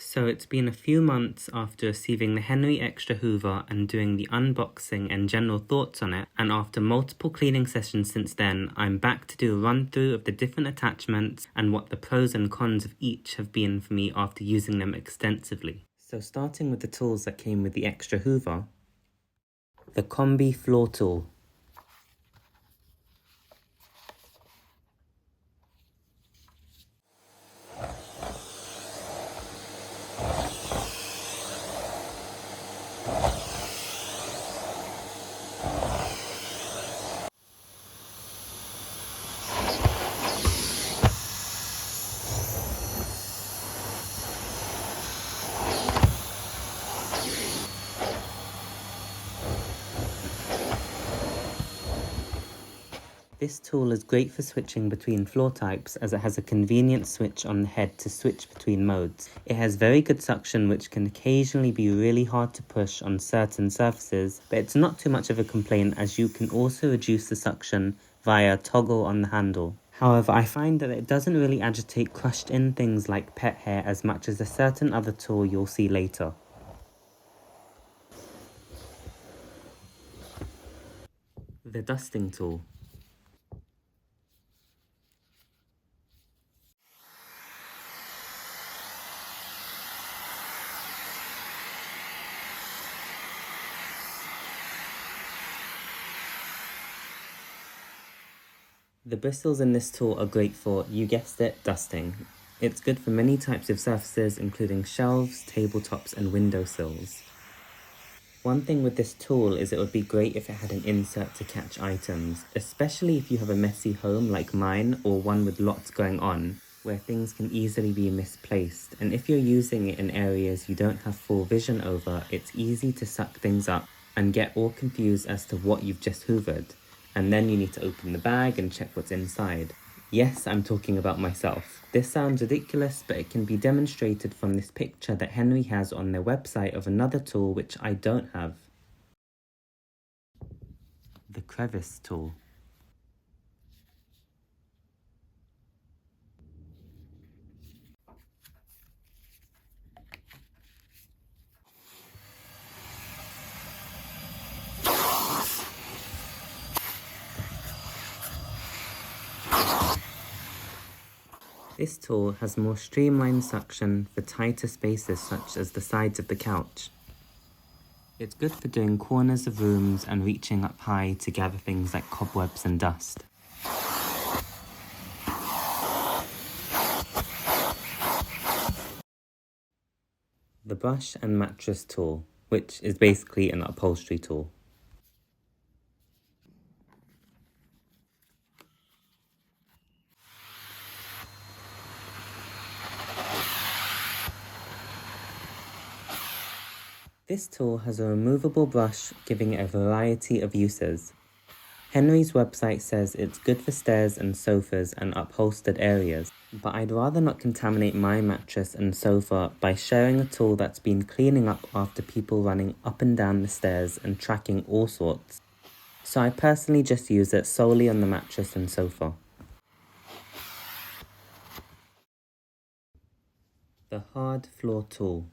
So it's been a few months after receiving the Henry Xtra Hoover and doing the unboxing and general thoughts on it, and after multiple cleaning sessions since then, I'm back to do a run through of the different attachments and what the pros and cons of each have been for me after using them extensively. So starting with the tools that came with the Xtra Hoover, the Combi floor tool. This tool is great for switching between floor types as it has a convenient switch on the head to switch between modes. It has very good suction, which can occasionally be really hard to push on certain surfaces, but it's not too much of a complaint as you can also reduce the suction via a toggle on the handle. However, I find that it doesn't really agitate crushed in things like pet hair as much as a certain other tool you'll see later. The dusting tool. The bristles in this tool are great for, you guessed it, dusting. It's good for many types of surfaces including shelves, tabletops and windowsills. One thing with this tool is it would be great if it had an insert to catch items, especially if you have a messy home like mine or one with lots going on, where things can easily be misplaced, and if you're using it in areas you don't have full vision over, it's easy to suck things up and get all confused as to what you've just hoovered. And then you need to open the bag and check what's inside. Yes, I'm talking about myself. This sounds ridiculous, but it can be demonstrated from this picture that Henry has on their website of another tool which I don't have. The crevice tool. This tool has more streamlined suction for tighter spaces such as the sides of the couch. It's good for doing corners of rooms and reaching up high to gather things like cobwebs and dust. The brush and mattress tool, which is basically an upholstery tool. This tool has a removable brush, giving it a variety of uses. Henry's website says it's good for stairs and sofas and upholstered areas, but I'd rather not contaminate my mattress and sofa by sharing a tool that's been cleaning up after people running up and down the stairs and tracking all sorts. So I personally just use it solely on the mattress and sofa. The hard floor tool.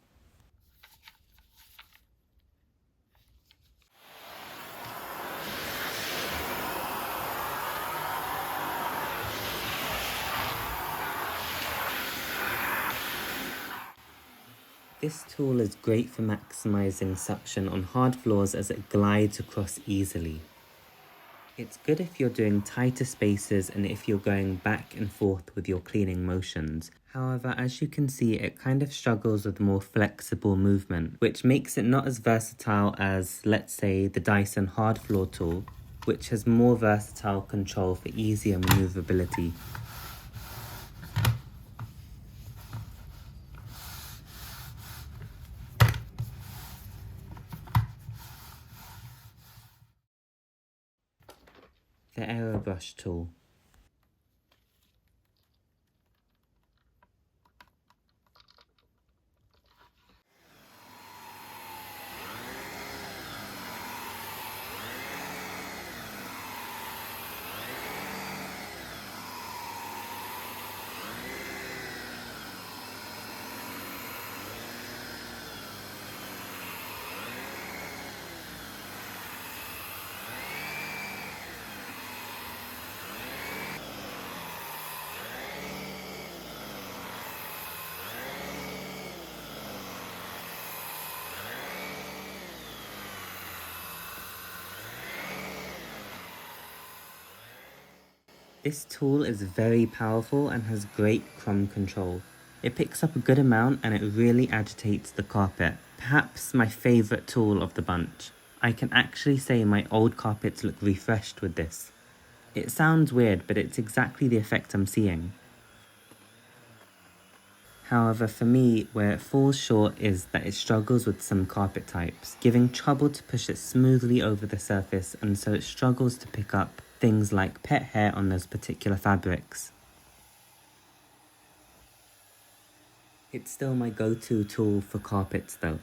This tool is great for maximizing suction on hard floors as it glides across easily. It's good if you're doing tighter spaces and if you're going back and forth with your cleaning motions. However, as you can see, it kind of struggles with more flexible movement, which makes it not as versatile as, let's say, the Dyson hard floor tool, which has more versatile control for easier maneuverability. The Airobrush tool. This tool is very powerful and has great crumb control. It picks up a good amount and it really agitates the carpet. Perhaps my favourite tool of the bunch. I can actually say my old carpets look refreshed with this. It sounds weird, but it's exactly the effect I'm seeing. However, for me, where it falls short is that it struggles with some carpet types, giving trouble to push it smoothly over the surface, and so it struggles to pick up things like pet hair on those particular fabrics. It's still my go-to tool for carpets though.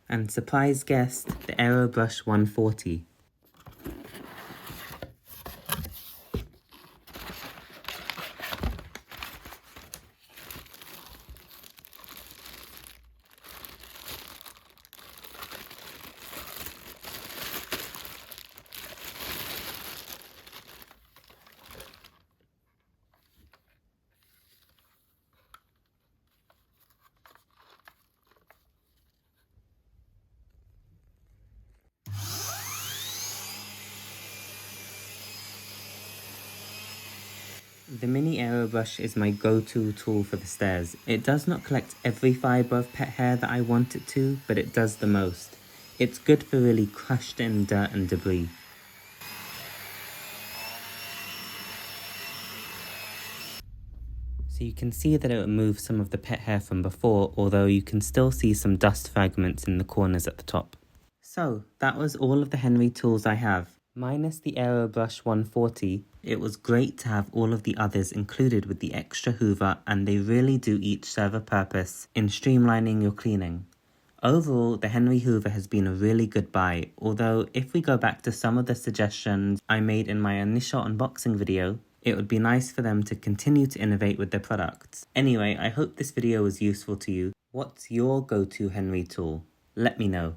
And surprise guest, the Airobrush 140. The mini Airobrush is my go-to tool for the stairs. It does not collect every fibre of pet hair that I want it to, but it does the most. It's good for really crushed in dirt and debris. So you can see that it removes some of the pet hair from before, although you can still see some dust fragments in the corners at the top. So that was all of the Henry tools I have. Minus the Airobrush 140, it was great to have all of the others included with the Xtra Hoover, and they really do each serve a purpose in streamlining your cleaning. Overall, the Henry Hoover has been a really good buy, although if we go back to some of the suggestions I made in my initial unboxing video, it would be nice for them to continue to innovate with their products. Anyway, I hope this video was useful to you. What's your go-to Henry tool? Let me know.